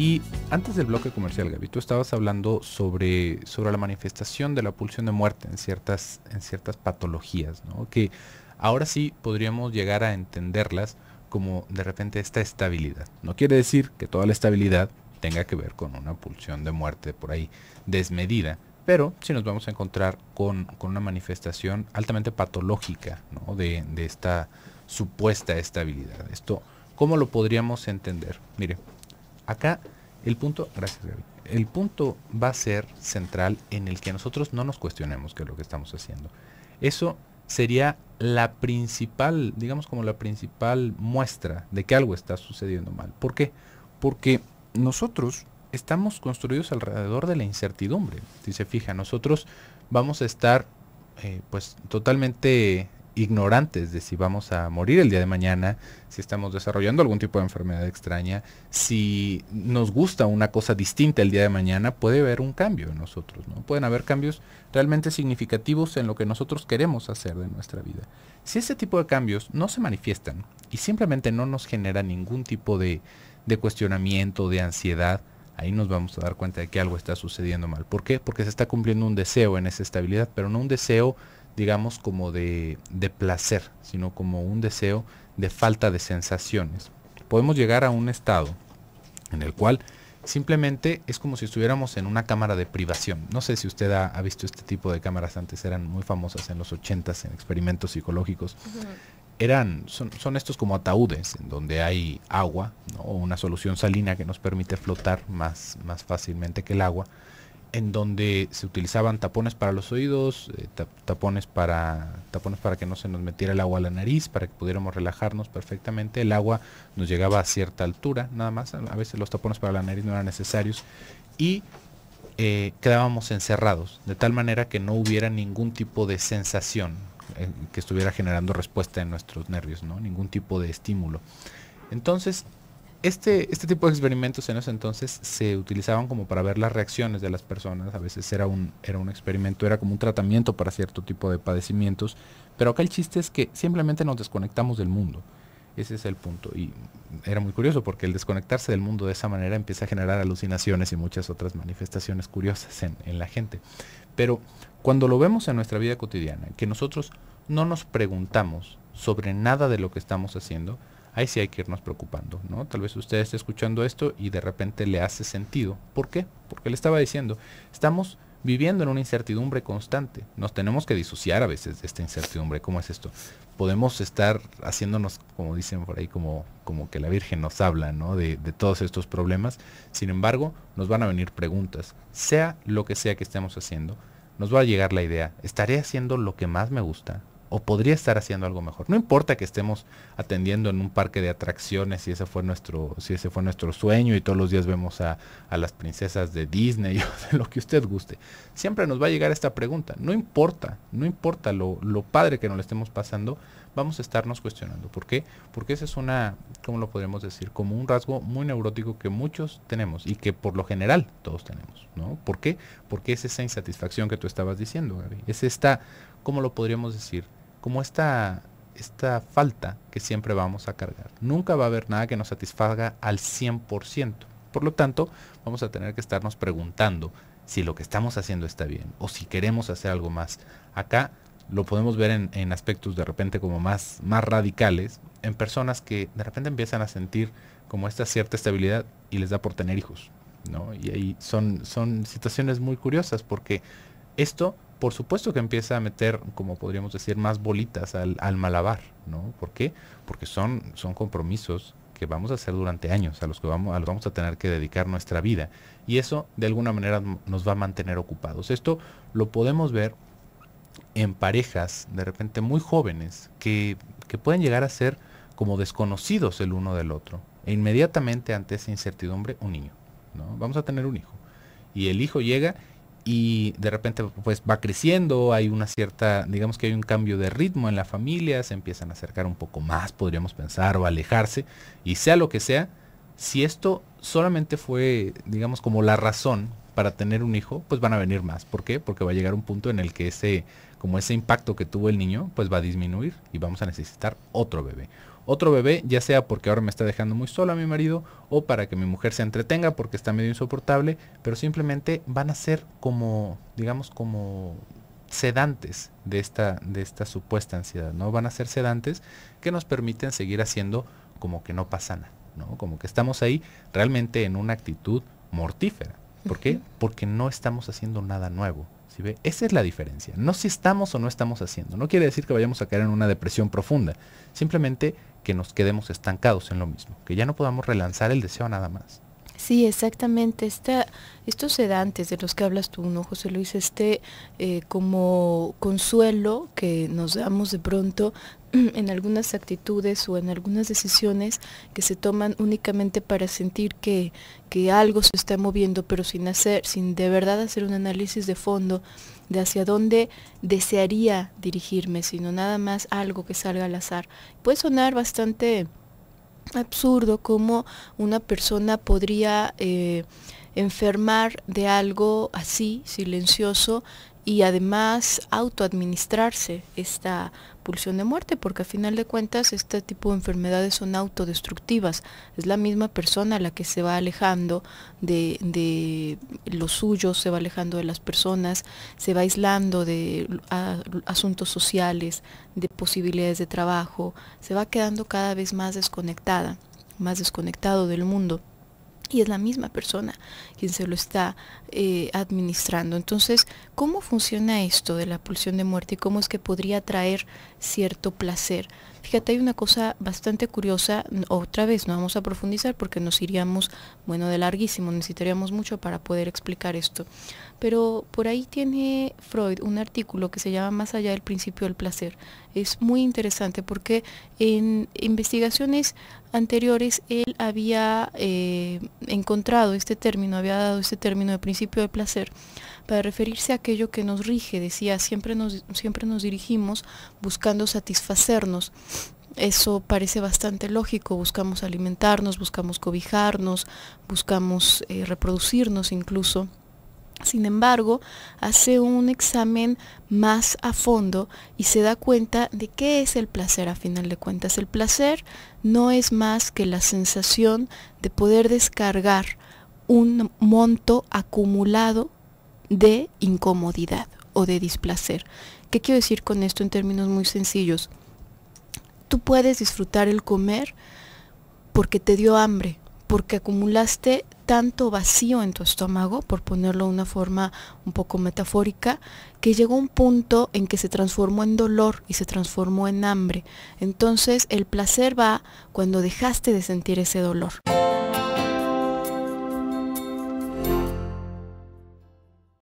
Y antes del bloque comercial, Gaby, tú estabas hablando sobre la manifestación de la pulsión de muerte en ciertas patologías, ¿no? Que ahora sí podríamos llegar a entenderlas como de repente esta estabilidad. No quiere decir que toda la estabilidad tenga que ver con una pulsión de muerte por ahí desmedida, pero sí nos vamos a encontrar con una manifestación altamente patológica, ¿no? De esta supuesta estabilidad. Esto, ¿cómo lo podríamos entender? Mire, acá el punto, gracias Gaby, el punto va a ser central en el que nosotros no nos cuestionemos qué es lo que estamos haciendo. Eso sería la principal, digamos como la principal muestra de que algo está sucediendo mal. ¿Por qué? Porque nosotros estamos construidos alrededor de la incertidumbre. Si se fija, nosotros vamos a estar pues totalmente ignorantes de si vamos a morir el día de mañana, si estamos desarrollando algún tipo de enfermedad extraña, si nos gusta una cosa distinta el día de mañana, puede haber un cambio en nosotros, ¿no? Pueden haber cambios realmente significativos en lo que nosotros queremos hacer de nuestra vida. Si ese tipo de cambios no se manifiestan y simplemente no nos genera ningún tipo de cuestionamiento, de ansiedad, ahí nos vamos a dar cuenta de que algo está sucediendo mal. ¿Por qué? Porque se está cumpliendo un deseo en esa estabilidad, pero no un deseo, digamos, como de placer, sino como un deseo de falta de sensaciones. Podemos llegar a un estado en el cual simplemente es como si estuviéramos en una cámara de privación. No sé si usted ha visto este tipo de cámaras, antes eran muy famosas en los 80s en experimentos psicológicos. Son estos como ataúdes en donde hay agua, ¿no? O una solución salina que nos permite flotar más fácilmente que el agua, en donde se utilizaban tapones para los oídos, tapones para que no se nos metiera el agua a la nariz, para que pudiéramos relajarnos perfectamente. El agua nos llegaba a cierta altura, nada más. A veces los tapones para la nariz no eran necesarios. Y quedábamos encerrados, de tal manera que no hubiera ningún tipo de sensación que estuviera generando respuesta en nuestros nervios, ¿no? Ningún tipo de estímulo. Entonces, este tipo de experimentos en ese entonces se utilizaban como para ver las reacciones de las personas. A veces era un experimento, era como un tratamiento para cierto tipo de padecimientos, pero acá el chiste es que simplemente nos desconectamos del mundo. Ese es el punto. Y era muy curioso porque el desconectarse del mundo de esa manera empieza a generar alucinaciones y muchas otras manifestaciones curiosas en la gente. Pero cuando lo vemos en nuestra vida cotidiana, que nosotros no nos preguntamos sobre nada de lo que estamos haciendo, ahí sí hay que irnos preocupando, ¿no? Tal vez usted esté escuchando esto y de repente le hace sentido. ¿Por qué? Porque le estaba diciendo, estamos viviendo en una incertidumbre constante. Nos tenemos que disociar a veces de esta incertidumbre. ¿Cómo es esto? Podemos estar haciéndonos, como dicen por ahí, como que la Virgen nos habla, ¿no? De todos estos problemas. Sin embargo, nos van a venir preguntas. Sea lo que sea que estemos haciendo, nos va a llegar la idea, ¿estaré haciendo lo que más me gusta? ¿O podría estar haciendo algo mejor? No importa que estemos atendiendo en un parque de atracciones, si ese fue nuestro sueño y todos los días vemos a las princesas de Disney o de lo que usted guste. Siempre nos va a llegar esta pregunta. No importa lo padre que nos lo estemos pasando, vamos a estarnos cuestionando. ¿Por qué? Porque esa es ¿cómo lo podríamos decir? Como un rasgo muy neurótico que muchos tenemos y que por lo general todos tenemos, ¿no? ¿Por qué? Porque es esa insatisfacción que tú estabas diciendo, Gaby. Es esta, ¿cómo lo podríamos decir? Como esta falta que siempre vamos a cargar. Nunca va a haber nada que nos satisfaga al 100%. Por lo tanto, vamos a tener que estarnos preguntando si lo que estamos haciendo está bien o si queremos hacer algo más. Acá lo podemos ver en aspectos de repente como más radicales, en personas que de repente empiezan a sentir como esta cierta estabilidad y les da por tener hijos, ¿no? Y ahí son situaciones muy curiosas porque esto, por supuesto que empieza a meter, como podríamos decir, más bolitas al malabar, ¿no? ¿Por qué? Porque son compromisos que vamos a hacer durante años, a los que vamos a tener que dedicar nuestra vida. Y eso, de alguna manera, nos va a mantener ocupados. Esto lo podemos ver en parejas, de repente muy jóvenes, que pueden llegar a ser como desconocidos el uno del otro. E inmediatamente ante esa incertidumbre, un niño, ¿no? Vamos a tener un hijo. Y el hijo llega y de repente pues va creciendo, hay una cierta, digamos que hay un cambio de ritmo en la familia, se empiezan a acercar un poco más, podríamos pensar, o alejarse, y sea lo que sea, si esto solamente fue, digamos, como la razón para tener un hijo, pues van a venir más. ¿Por qué? Porque va a llegar un punto en el que como ese impacto que tuvo el niño, pues va a disminuir y vamos a necesitar otro bebé. Otro bebé, ya sea porque ahora me está dejando muy solo a mi marido o para que mi mujer se entretenga porque está medio insoportable, pero simplemente van a ser como, digamos, como sedantes de esta supuesta ansiedad, ¿no? Van a ser sedantes que nos permiten seguir haciendo como que no pasa nada, ¿no? Como que estamos ahí realmente en una actitud mortífera. ¿Por qué? Porque no estamos haciendo nada nuevo. ¿Sí ve? Esa es la diferencia. No si estamos o no estamos haciendo. No quiere decir que vayamos a caer en una depresión profunda. Simplemente que nos quedemos estancados en lo mismo. Que ya no podamos relanzar el deseo nada más. Sí, exactamente. Estos sedantes de los que hablas tú, ¿no, José Luis? Como consuelo que nos damos de pronto en algunas actitudes o en algunas decisiones que se toman únicamente para sentir que algo se está moviendo, pero sin de verdad hacer un análisis de fondo de hacia dónde desearía dirigirme, sino nada más algo que salga al azar. Puede sonar bastante absurdo cómo una persona podría enfermar de algo así, silencioso, y además autoadministrarse esta pulsión de muerte, porque a final de cuentas este tipo de enfermedades son autodestructivas. Es la misma persona la que se va alejando de los suyos, se va alejando de las personas, se va aislando de asuntos sociales, de posibilidades de trabajo, se va quedando cada vez más desconectada, más desconectado del mundo. Y es la misma persona quien se lo está administrando. Entonces, ¿cómo funciona esto de la pulsión de muerte y cómo es que podría traer cierto placer? Fíjate, hay una cosa bastante curiosa, otra vez no vamos a profundizar porque nos iríamos, de larguísimo, necesitaríamos mucho para poder explicar esto. Pero por ahí tiene Freud un artículo que se llama Más allá del principio del placer. Es muy interesante porque en investigaciones anteriores él había encontrado este término, había dado este término de principio del placer para referirse a aquello que nos rige. Decía, siempre nos dirigimos buscando satisfacernos. Eso parece bastante lógico, buscamos alimentarnos, buscamos cobijarnos, buscamos reproducirnos incluso. Sin embargo, hace un examen más a fondo y se da cuenta de qué es el placer a final de cuentas. El placer no es más que la sensación de poder descargar un monto acumulado de incomodidad o de displacer. ¿Qué quiero decir con esto en términos muy sencillos? Tú puedes disfrutar el comer porque te dio hambre, porque acumulaste tanto vacío en tu estómago, por ponerlo de una forma un poco metafórica, que llegó un punto en que se transformó en dolor y se transformó en hambre. Entonces el placer va cuando dejaste de sentir ese dolor.